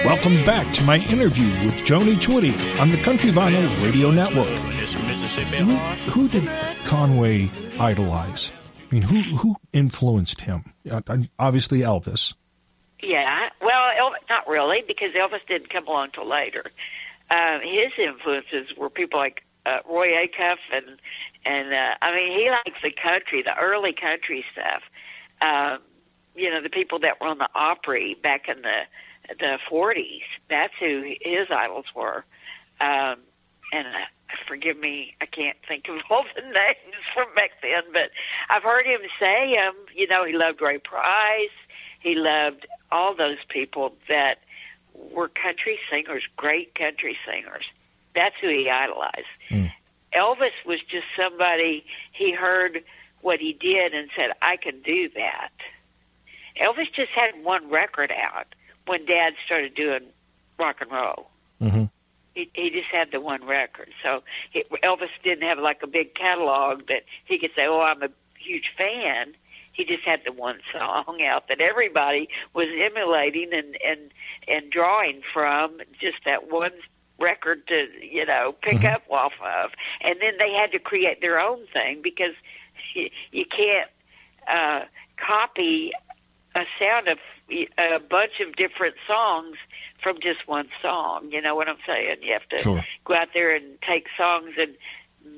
Welcome back to my interview with Joni Twitty on the Country Vinyl Radio Network. Who did Conway idolize? I mean, who influenced him? Obviously Elvis. Yeah, well, not really, because Elvis didn't come along till later. His influences were people like Roy Acuff, and I mean, he likes the country, the early country stuff. The people that were on the Opry back in the 40s. That's who his idols were. Forgive me, I can't think of all the names from back then, but I've heard him say, he loved Ray Price. He loved all those people that were country singers, great country singers. That's who he idolized. Mm. Elvis was just somebody, he heard what he did and said, I can do that. Elvis just had one record out when Dad started doing rock and roll. Mm-hmm. He just had the one record. So Elvis didn't have like a big catalog that he could say, oh, I'm a huge fan. He just had the one song out that everybody was emulating and drawing from, just that one record to, pick up off of. And then they had to create their own thing because you can't copy a sound of a bunch of different songs from just one song. You know what I'm saying? You have to go out there and take songs and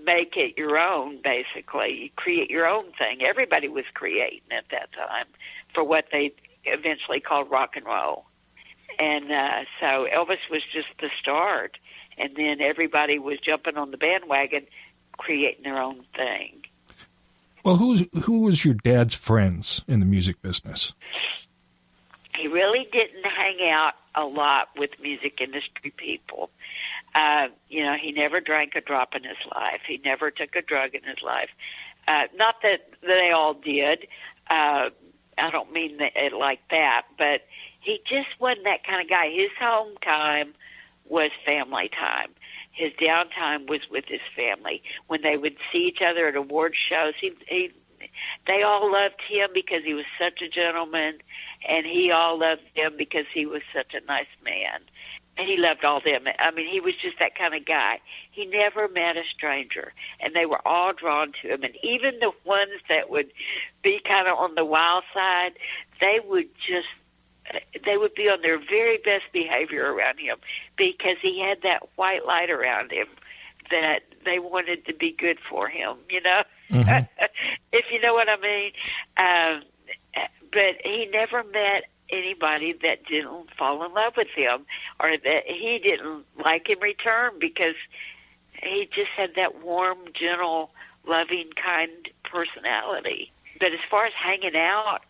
make it your own, basically. You create your own thing. Everybody was creating at that time for what they eventually called rock and roll. And so Elvis was just the start, and then everybody was jumping on the bandwagon, creating their own thing. Well, who was your dad's friends in the music business? He really didn't hang out a lot with music industry people. He never drank a drop in his life. He never took a drug in his life. Not that they all did. I don't mean it like that, but he just wasn't that kind of guy. His home time was family time. His downtime was with his family. When they would see each other at award shows, they all loved him because he was such a gentleman, and he all loved him because he was such a nice man. And he loved all them. I mean, he was just that kind of guy. He never met a stranger, and they were all drawn to him. And even the ones that would be kind of on the wild side, they would be on their very best behavior around him because he had that white light around him that they wanted to be good for him, Mm-hmm. If you know what I mean. But he never met anybody that didn't fall in love with him or that he didn't like in return, because he just had that warm, gentle, loving, kind personality. But as far as hanging out,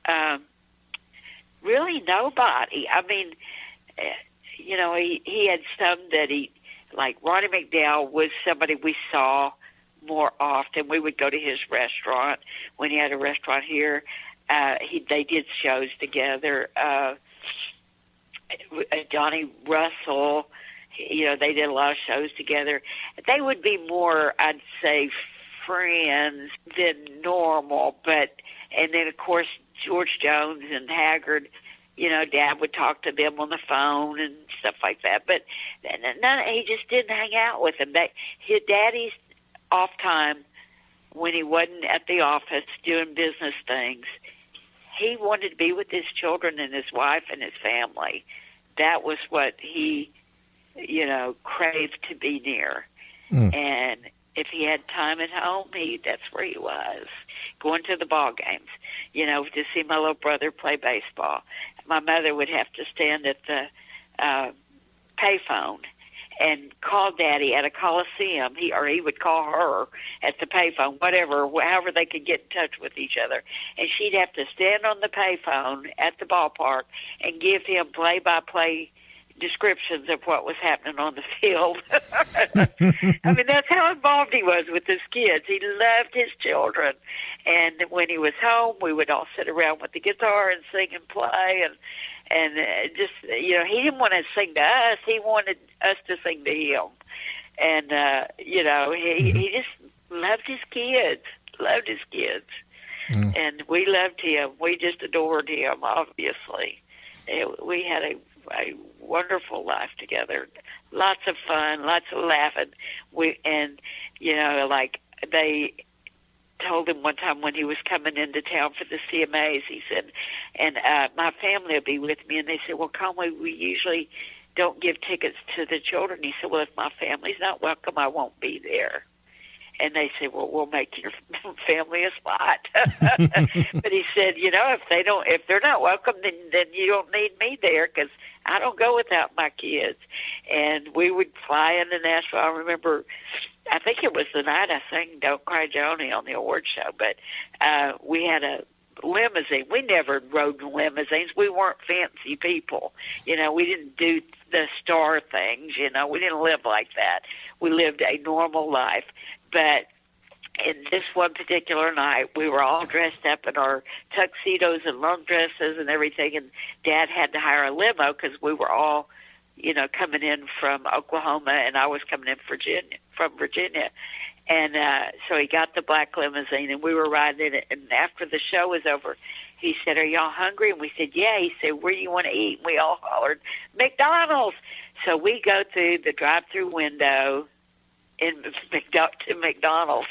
really nobody. I mean, he had some that like Ronnie McDowell was somebody we saw more often. We would go to his restaurant when he had a restaurant here. They did shows together. Johnny Russell, they did a lot of shows together. They would be more, I'd say, friends than normal. And then, of course, George Jones and Haggard, Dad would talk to them on the phone and stuff like that. But he just didn't hang out with them. His daddy's off time, when he wasn't at the office doing business things, he wanted to be with his children and his wife and his family. That was what he, craved to be near. Mm. And if he had time at home, that's where he was, going to the ball games, to see my little brother play baseball. My mother would have to stand at the payphone and call Daddy at a coliseum. He would call her at the payphone, however they could get in touch with each other. And she'd have to stand on the payphone at the ballpark and give him play-by-play descriptions of what was happening on the field. I mean, that's how involved he was with his kids. He loved his children. And when he was home, we would all sit around with the guitar and sing and play. And just, he didn't want to sing to us. He wanted us to sing to him. And, he just loved his kids, And we loved him. We just adored him, obviously. We had a a wonderful life together. Lots of fun, lots of laughing. Like they told him one time when he was coming into town for the CMAs, he said, and my family will be with me. And they said, well, Conway, we usually don't give tickets to the children. He said, well, if my family's not welcome, I won't be there. And they said, well, we'll make your family a spot. But he said, if they're not welcome, then you don't need me there, because I don't go without my kids. And we would fly into Nashville. I remember, I think it was the night I sang Don't Cry Joni on the award show, but we had a limousine. We never rode in limousines. We weren't fancy people. We didn't do the star things. We didn't live like that. We lived a normal life. But in this one particular night, we were all dressed up in our tuxedos and long dresses and everything, and Dad had to hire a limo because we were all, coming in from Oklahoma, and I was coming in from Virginia. And so he got the black limousine, and we were riding in it. And after the show was over, he said, "Are y'all hungry?" And we said, "Yeah." He said, "Where do you want to eat?" And we all hollered, "McDonald's." So we go through the drive-through window to McDonald's.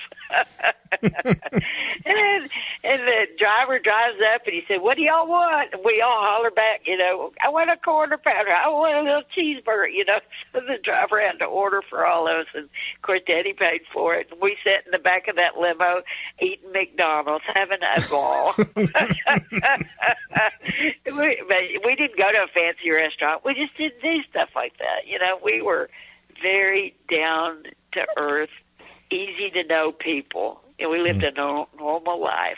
and the driver drives up, and he said, "What do y'all want?" And we all holler back, "I want a quarter pounder. I want a little cheeseburger," So the driver had to order for all of us, and of course Daddy paid for it. And we sat in the back of that limo eating McDonald's, having a ball. But we didn't go to a fancy restaurant. We just didn't do stuff like that. We were very down to earth, easy to know people. We lived a normal life.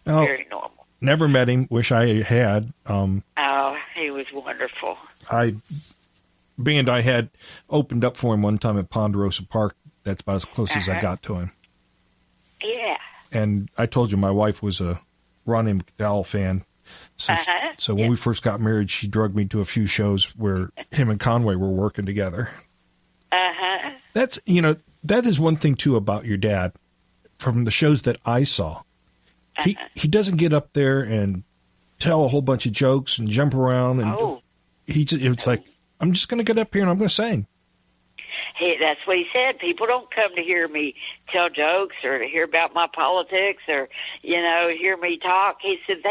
Very normal. Never met him. Wish I had. He was wonderful. I had opened up for him one time at Ponderosa Park. That's about as close as I got to him. Yeah. And I told you my wife was a Ronnie McDowell fan. So when we first got married, she drugged me to a few shows where him and Conway were working together. That's, that is one thing too about your dad from the shows that I saw. He doesn't get up there and tell a whole bunch of jokes and jump around. And it's like, I'm just going to get up here and I'm going to sing. That's what he said. People don't come to hear me tell jokes or to hear about my politics or, hear me talk. He said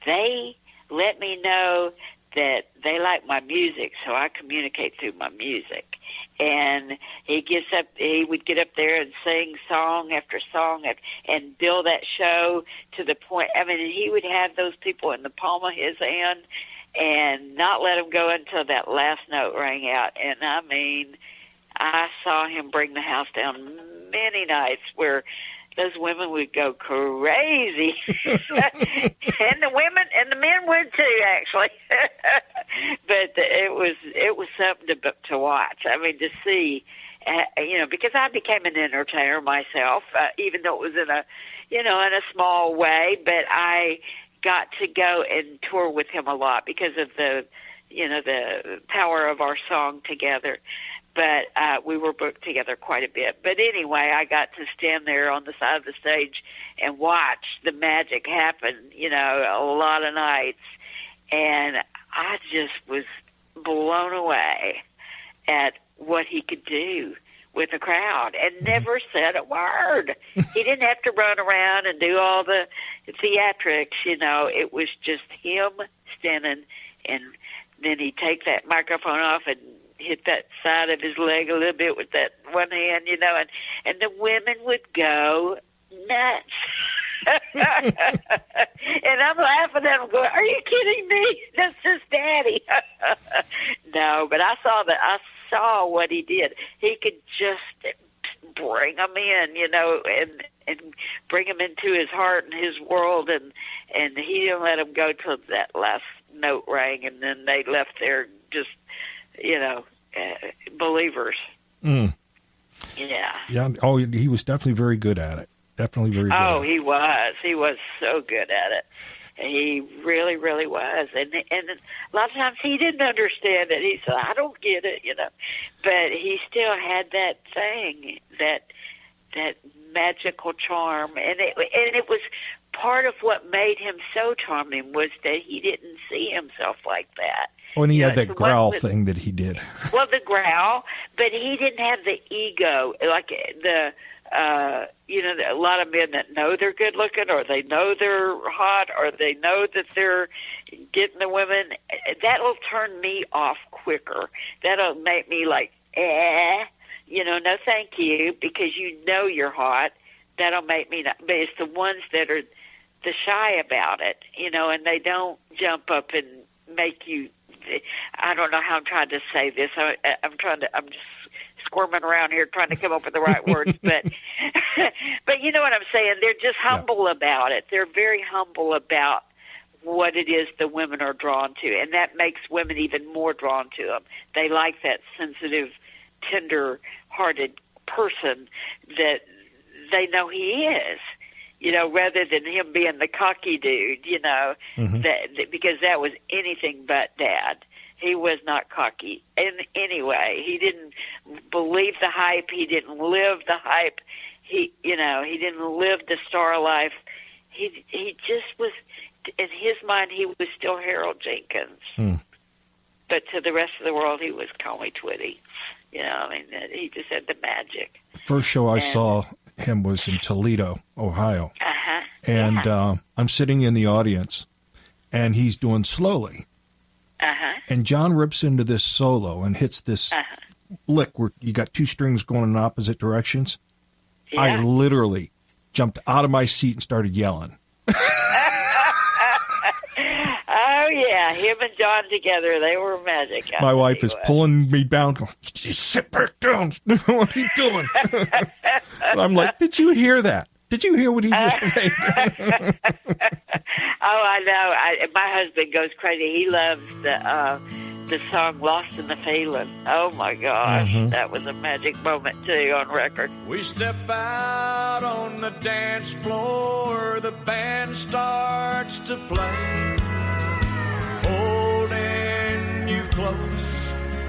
they let me know that they like my music, so I communicate through my music. And he would get up there and sing song after song and build that show to the point, he would have those people in the palm of his hand and not let them go until that last note rang out. And I saw him bring the house down many nights where those women would go crazy. And the men would too, actually. But it was something to watch. To see, because I became an entertainer myself, even though it was in a small way, but I got to go and tour with him a lot because of the power of our song together. But we were booked together quite a bit. But anyway, I got to stand there on the side of the stage and watch the magic happen, a lot of nights. And I just was blown away at what he could do with a crowd and never said a word. He didn't have to run around and do all the theatrics, It was just him standing, and then he'd take that microphone off and hit that side of his leg a little bit with that one hand, and the women would go nuts. And I'm laughing at him going, "Are you kidding me? That's just Daddy." No, but I saw what he did. He could just bring them in, and bring them into his heart and his world, and he didn't let them go till that last note rang, and then they left there just believers. Yeah. Yeah. Oh, he was definitely very good at it. Definitely very good. Oh, he was. He was so good at it. He really, really was. And a lot of times he didn't understand it. He said, "I don't get it," But he still had that thing, that magical charm, and it was part of what made him so charming was that he didn't see himself like that. Oh, and he had that growl thing that he did. Well, the growl, but he didn't have the ego, like a lot of men that know they're good looking, or they know they're hot, or they know that they're getting the women. That'll turn me off quicker. That'll make me like, no thank you, because you know you're hot. That'll make me not. But it's the ones that are the shy about it, and they don't jump up and make you. I don't know how I'm trying to say this. I'm just squirming around here trying to come up with the right words, but you know what I'm saying. They're just humble about it. They're very humble about what it is the women are drawn to, and that makes women even more drawn to them. They like that sensitive, tender-hearted person that they know he is. Rather than him being the cocky dude, because that was anything but Dad. He was not cocky in any way. He didn't believe the hype. He didn't live the hype. He didn't live the star life. He just was, in his mind, he was still Harold Jenkins. But to the rest of the world, he was Joni Twitty. He just had the magic. First show I saw him was in Toledo, Ohio. And I'm sitting in the audience, and he's doing Slowly. And John rips into this solo and hits this lick where you got two strings going in opposite directions. Yeah. I literally jumped out of my seat and started yelling. Oh, yeah. Him and John together, they were magic. My wife is pulling me down. Sit back down. What are you doing? I'm like, did you hear that? Did you hear what he just made? Oh, I know. My husband goes crazy. He loves the song Lost in the Feeling. Oh, my gosh. That was a magic moment, too, on record. We step out on the dance floor. The band starts to play. Holding you close,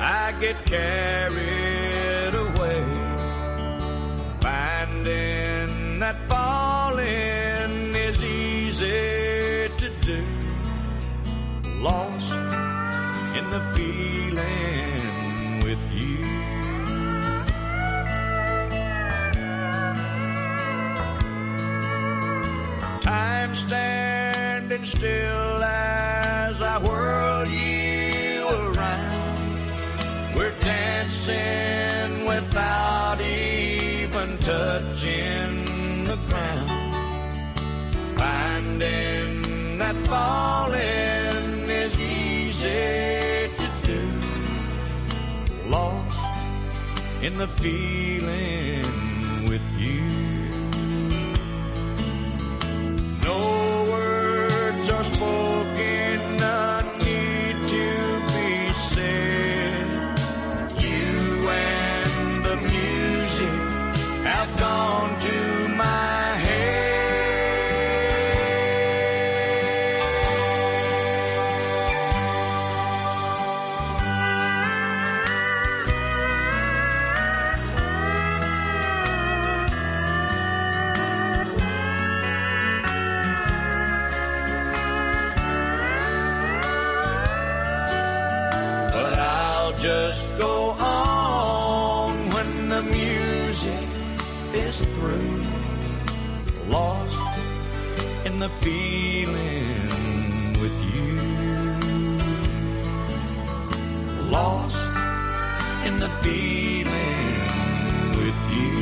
I get carried away. Finding that falling is easy to do. Lost in the feeling with you. Time standing still as I whirl you around. We're dancing without even touching the ground. Finding that falling is easy to do. Lost in the feeling with you. No words are spoken, none need to be said. You and the music have gone to my head. But I'll just go on when the music is through. Lost in the feeling with you. Lost in the feeling with you.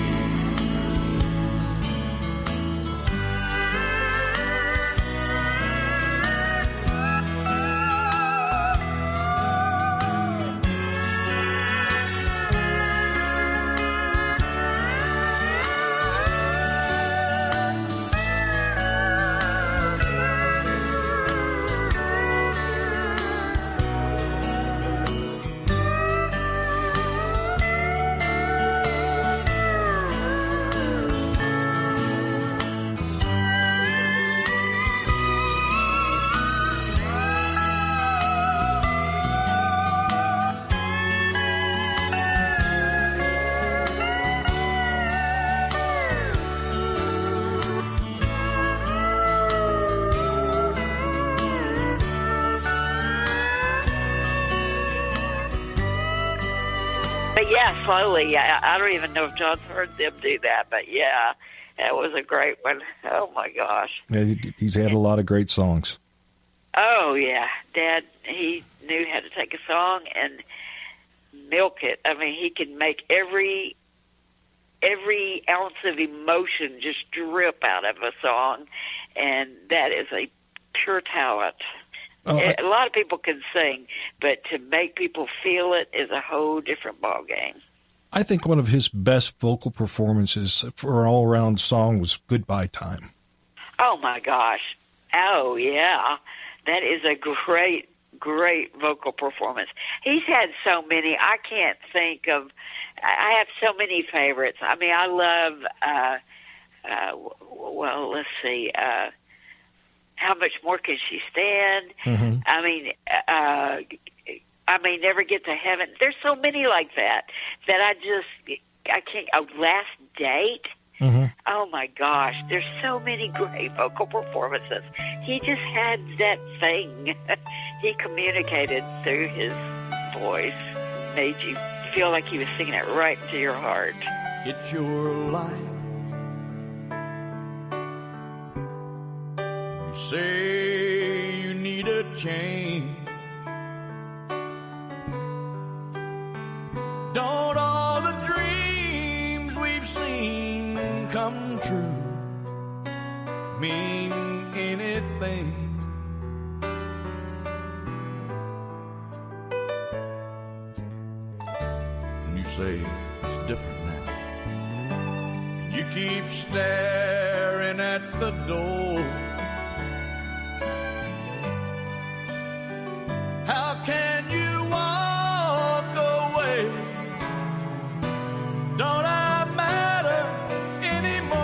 But yeah, slowly. I don't even know if John's heard them do that, but yeah, that was a great one. Oh my gosh. Yeah, he's had a lot of great songs. Oh yeah, Dad, he knew how to take a song and milk it. I mean, he could make every ounce of emotion just drip out of a song, and that is a pure talent. A lot of people can sing, but to make people feel it is a whole different ballgame. I think one of his best vocal performances for an all-around song was Goodbye Time. Oh, my gosh. Oh, yeah. That is a great, great vocal performance. He's had so many. I can't think of... I have so many favorites. I mean, I love... well, let's see... How Much More Can She Stand? Mm-hmm. I may never get to heaven. There's so many like that I can't. Last Date. Mm-hmm. Oh my gosh, there's so many great vocal performances. He just had that thing. He communicated through his voice, made you feel like he was singing it right into your heart. It's your life. Say you need a change. Don't all the dreams we've seen come true mean anything? And you say it's different now. You keep staring at the door. How can you walk away? Don't I matter anymore?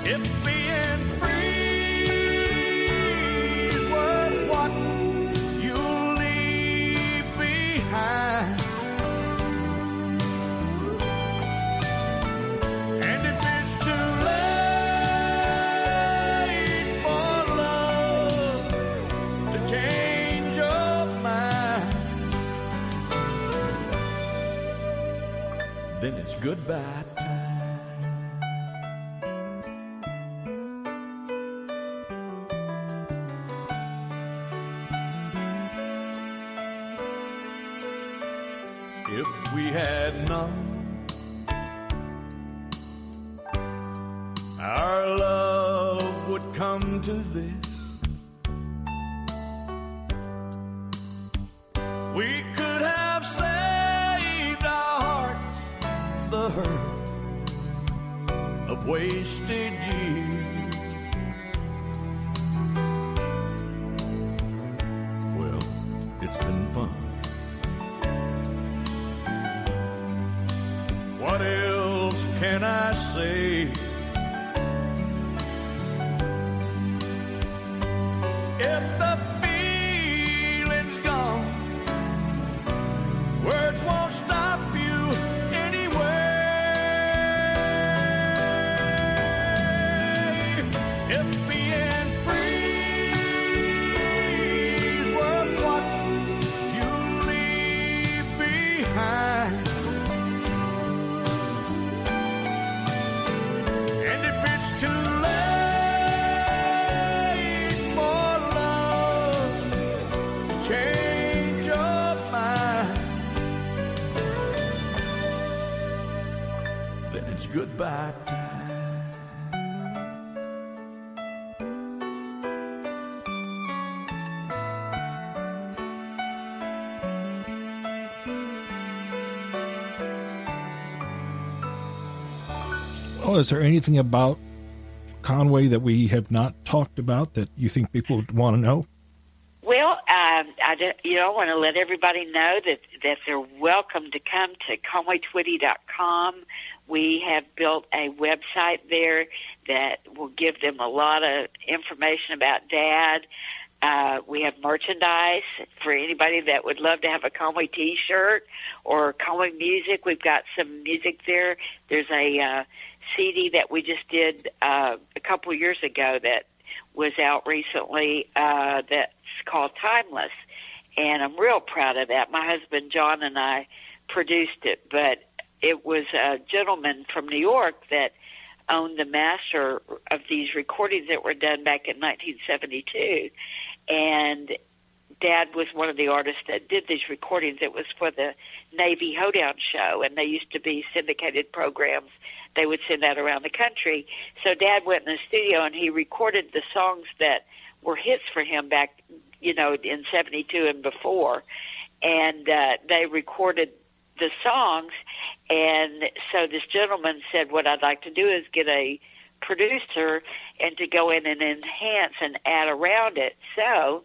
If being free is worth what you'll leave behind, and if it's too late change your mind, then it's goodbye time. If we had known our love would come to this, we could have saved our hearts the hurt of wasted years. Well, it's been fun. What else can I say? If the feeling's gone, words won't stop you anyway. If being free is worth what you leave behind, and if it's too late for love to change your mind, then it's goodbye time. Well, is there anything about Conway that we have not talked about that you think people would want to know? Well, I want to let everybody know that they're welcome to come to ConwayTwitty.com. We have built a website there that will give them a lot of information about Dad. We have merchandise for anybody that would love to have a Conway T-shirt or Conway music. We've got some music there. There's a CD that we just did a couple years ago that was out recently that's called Timeless, and I'm real proud of that. My husband John and I produced it, but it was a gentleman from New York that owned the master of these recordings that were done back in 1972, and Dad was one of the artists that did these recordings. It was for the Navy Hoedown show, and they used to be syndicated programs. They would send that around the country. So Dad went in the studio, and he recorded the songs that were hits for him back, in 72 and before. And they recorded the songs, and so this gentleman said, what I'd like to do is get a producer and to go in and enhance and add around it. So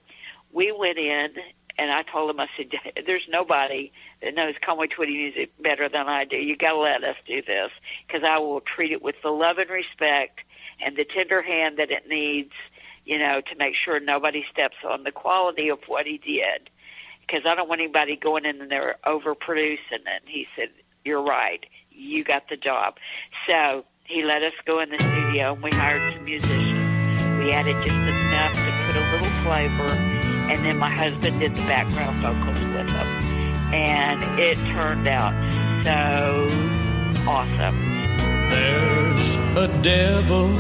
we went in, and I told him, I said, there's nobody that knows Conway Twitty music better than I do. You got to let us do this, because I will treat it with the love and respect and the tender hand that it needs, to make sure nobody steps on the quality of what he did, because I don't want anybody going in there overproducing it. He said, you're right. You got the job. So he let us go in the studio, and we hired some musicians. We added just enough to put a little flavor, and then my husband did the background vocals with them. And it turned out so awesome. There's a devil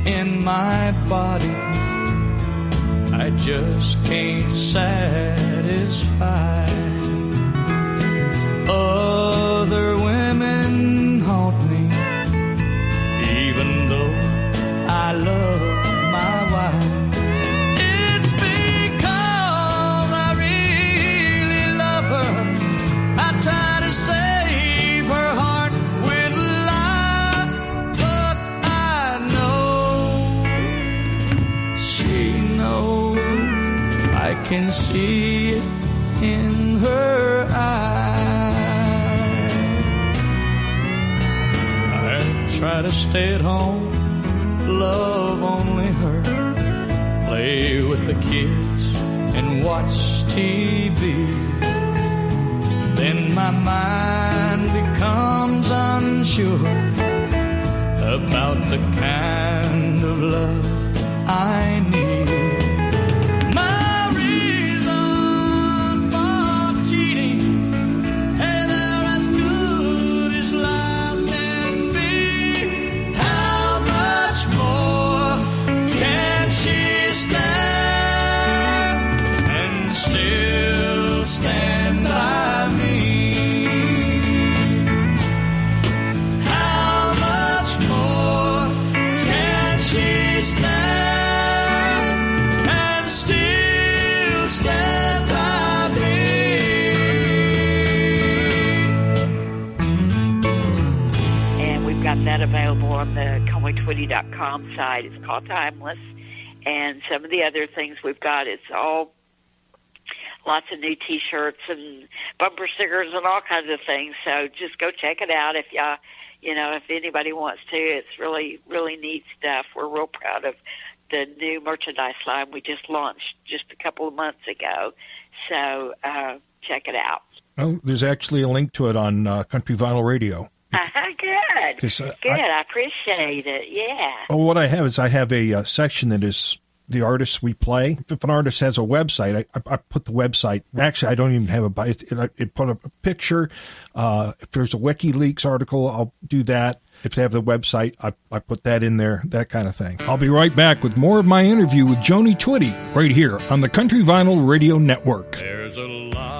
in my body I just can't satisfy. Other women haunt me, even though I love my wife. It's because I really love her. I try to save her heart with love, but I know she knows. I can see it in her eyes. I try to stay at home, love only her, play with the kids and watch TV. Then my mind becomes unsure about the kind of love I need. My reason for cheating, and they're as good as lies can be. How much more can she stand and still stand by me? How much more can she stand and still stand by me? And we've got that available on the ConwayTwitty.com site. It's called Timeless. And some of the other things we've got, it's all lots of new T-shirts and bumper stickers and all kinds of things. So just go check it out if y'all, if anybody wants to. It's really, really neat stuff. We're real proud of the new merchandise line we just launched just a couple of months ago. So check it out. Oh, there's actually a link to it on Country Vinyl Radio. Good. 'Cause, Good. I appreciate it. Yeah. Oh, what I have is a section that is the artists we play. If an artist has a website, I put the website. Actually, I don't even have it put up a picture. If there's a WikiLeaks article, I'll do that. If they have the website, I put that in there, that kind of thing. I'll be right back with more of my interview with Joni Twitty right here on the Country Vinyl Radio Network. There's a lot